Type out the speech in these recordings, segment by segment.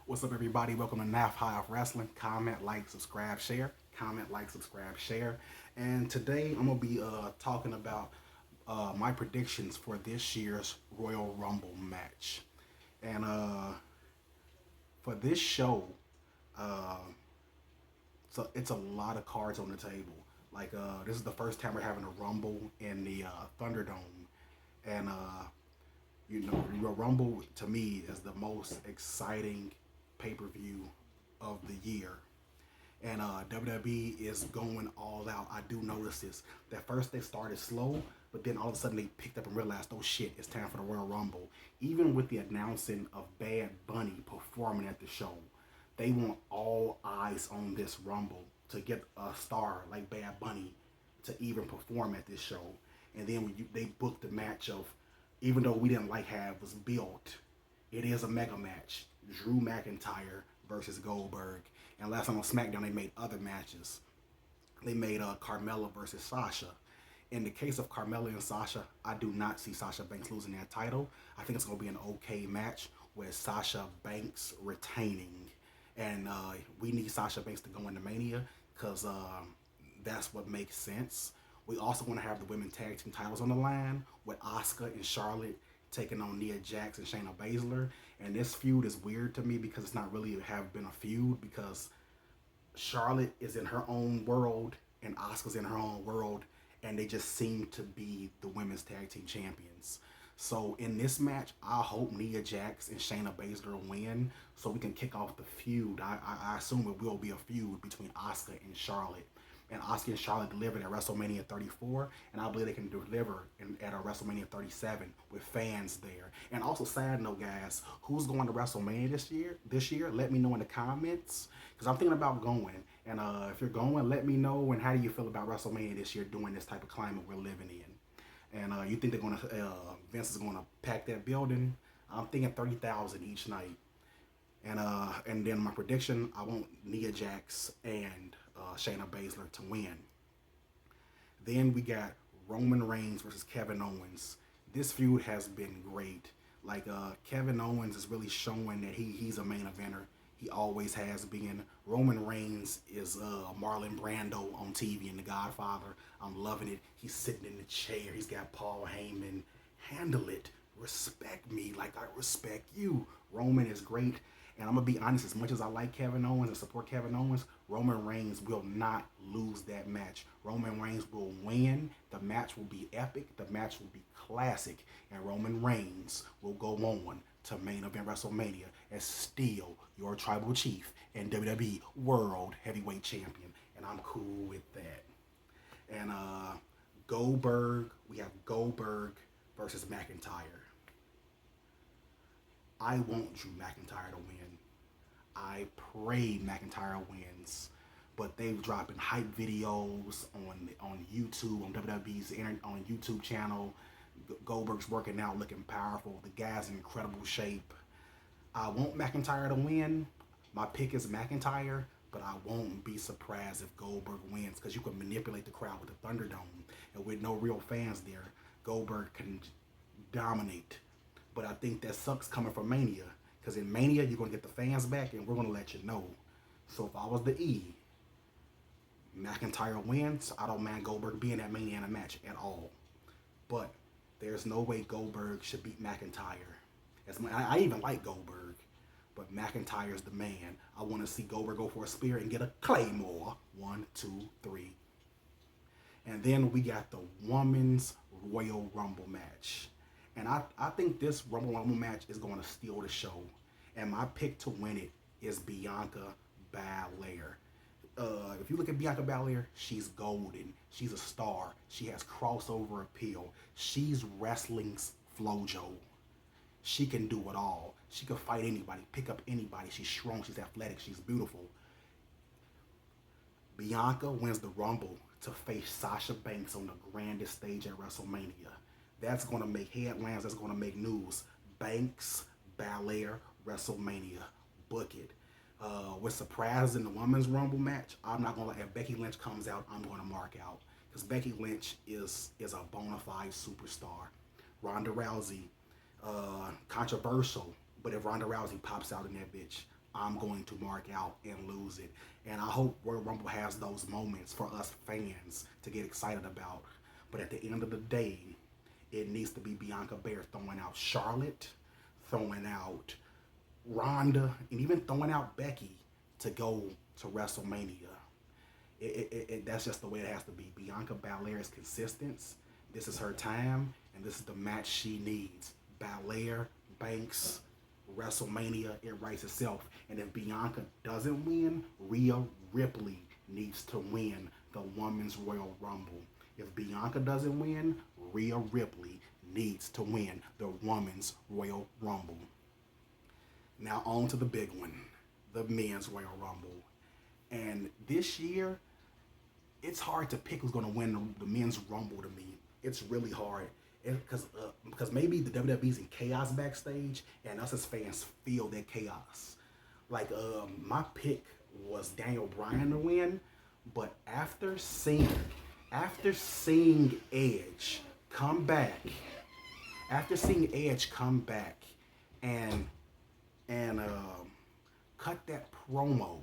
What's up, everybody? Welcome to Naf High of Wrestling. Comment, like, subscribe, share. Comment, like, subscribe, share. And today I'm gonna be talking about my predictions for this year's Royal Rumble match. And for this show, uh, so it's a lot of cards on the table. Like this is the first time we're having a Rumble in the Thunderdome, and Royal Rumble to me is the most exciting pay-per-view of the year. And WWE is going all out. I do notice this. That first they started slow, but then all of a sudden they picked up and realized, oh shit, it's time for the Royal Rumble. Even with the announcing of Bad Bunny performing at the show, they want all eyes on this Rumble to get a star like Bad Bunny to even perform at this show. And then they booked the match of, even though we didn't like how it was built, it is a mega match. Drew McIntyre versus Goldberg. And last time on SmackDown, they made other matches. They made Carmella versus Sasha. In the case of Carmella and Sasha, I do not see Sasha Banks losing that title. I think it's going to be an okay match with Sasha Banks retaining. And we need Sasha Banks to go into Mania because that's what makes sense. We also want to have the women tag team titles on the line with Asuka and Charlotte taking on Nia Jax and Shayna Baszler. And this feud is weird to me because it's not really have been a feud because Charlotte is in her own world and Asuka's in her own world, and they just seem to be the women's tag team champions. So in this match, I hope Nia Jax and Shayna Baszler win so we can kick off the feud. I assume it will be a feud between Asuka and Charlotte. And Asuka and Charlotte delivered at WrestleMania 34, and I believe they can deliver at a WrestleMania 37 with fans there. And also, side note, guys, who's going to WrestleMania this year? Let me know in the comments because I'm thinking about going. And if you're going, let me know. And how do you feel about WrestleMania this year during this type of climate we're living in? And you think they're gonna Vince is gonna pack that building? I'm thinking 30,000 each night. And then my prediction, I want Nia Jax and Shayna Baszler to win. Then we got Roman Reigns versus Kevin Owens. This feud has been great. Like Kevin Owens is really showing that he's a main eventer. He always has been. Roman Reigns is Marlon Brando on TV in The Godfather. I'm loving it. He's sitting in the chair. He's got Paul Heyman. Handle it. Respect me like I respect you. Roman is great. And I'm going to be honest, as much as I like Kevin Owens and support Kevin Owens, Roman Reigns will not lose that match. Roman Reigns will win. The match will be epic. The match will be classic. And Roman Reigns will go on to main event WrestleMania as still your tribal chief and WWE World Heavyweight Champion. And I'm cool with that. And we have Goldberg versus McIntyre. I want Drew McIntyre to win. I pray McIntyre wins, but they've dropping hype videos on YouTube, on WWE's on YouTube channel. Goldberg's working out, looking powerful. The guy's in incredible shape. I want McIntyre to win. My pick is McIntyre, but I won't be surprised if Goldberg wins because you can manipulate the crowd with the Thunderdome, and with no real fans there, Goldberg can dominate. But I think that sucks coming from Mania. Because in Mania, you're going to get the fans back, and we're going to let you know. So if I was the E, McIntyre wins. I don't mind Goldberg being at Mania in a match at all. But there's no way Goldberg should beat McIntyre. I even like Goldberg. But McIntyre's the man. I want to see Goldberg go for a spear and get a Claymore. 1, 2, 3. And then we got the Women's Royal Rumble match. And I think this Rumble match is going to steal the show. And my pick to win it is Bianca Belair. If you look at Bianca Belair, she's golden. She's a star. She has crossover appeal. She's wrestling's Flojo. She can do it all. She can fight anybody, pick up anybody. She's strong. She's athletic. She's beautiful. Bianca wins the Rumble to face Sasha Banks on the grandest stage at WrestleMania. That's going to make headlines. That's going to make news. Banks, Belair, WrestleMania. Book it. With surprises in the Women's Rumble match, I'm not going to, if Becky Lynch comes out, I'm going to mark out. Because Becky Lynch is a bona fide superstar. Ronda Rousey, controversial, but if Ronda Rousey pops out in that bitch, I'm going to mark out and lose it. And I hope Royal Rumble has those moments for us fans to get excited about. But at the end of the day, it needs to be Bianca Belair throwing out Charlotte, throwing out Ronda, and even throwing out Becky to go to WrestleMania. That's just the way it has to be. Bianca Belair is consistent. This is her time, and this is the match she needs. Belair, Banks, WrestleMania, it writes itself. And if Bianca doesn't win, Rhea Ripley needs to win the Women's Royal Rumble. If Bianca doesn't win, Rhea Ripley needs to win the Women's Royal Rumble. Now on to the big one, the Men's Royal Rumble. And this year, it's hard to pick who's going to win the Men's Rumble to me. It's really hard. Because maybe the WWE's in chaos backstage, and us as fans feel that chaos. Like my pick was Daniel Bryan to win, but after seeing Edge come back, and and cut that promo,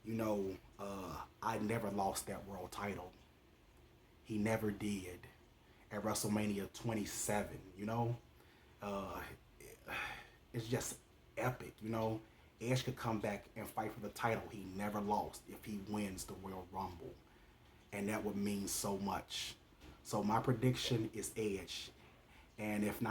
you know, I never lost that world title. He never did at WrestleMania 27, you know? Uh, it's just epic, you know? Edge could come back and fight for the title he never lost if he wins the Royal Rumble. And that would mean so much. So my prediction is Edge. And if not,